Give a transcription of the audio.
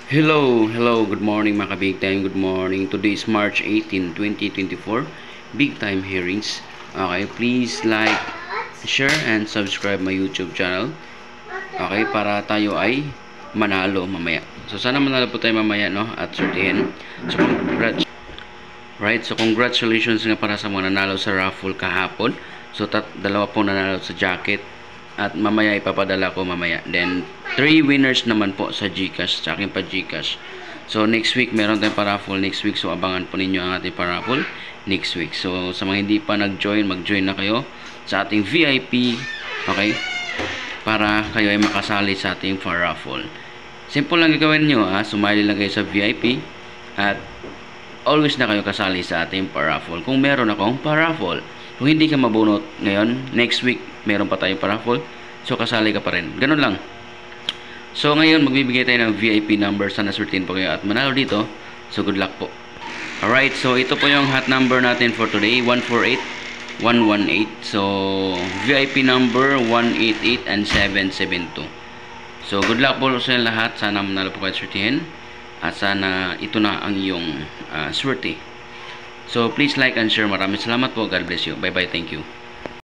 Hello, good morning mga ka-big time, good morning. Today is March 18, 2024, big time hearings. Okay, please like, share, and subscribe my YouTube channel. Okay, para tayo ay manalo mamaya. So sana manalo po tayo mamaya, no, at sortihin. So congratulations nga para sa mga nanalo sa raffle kahapon. So dalawa po nanalo sa jacket. At mamaya ipapadala ko mamaya. Then 3 winners naman po sa GCash, sa akin pa GCash. So next week meron tayong paraffle next week. So abangan po ninyo ang ating paraffle next week. So sa mga hindi pa nag-join, mag-join na kayo sa ating VIP. Okay? Para kayo ay makasali sa ating paraffle. Simple lang gagawin nyo, sumali lang kayo sa VIP at always na kayo kasali sa ating paraffle. Kung meron akong paraffle, kung hindi ka mabunot ngayon, next week meron pa tayong paraffle, so kasali ka pa rin. Ganun lang. So ngayon magbibigay tayo ng VIP number. Sana certain po kayo at manalo dito. So good luck po. Alright, so ito po yung hot number natin for today, 148118. So VIP number 188 and 772. So good luck po sa lahat. Sana manalo po kayo at certain. At sana ito na ang iyong swerte. So please like and share. Maraming salamat po. God bless you. Bye bye. Thank you.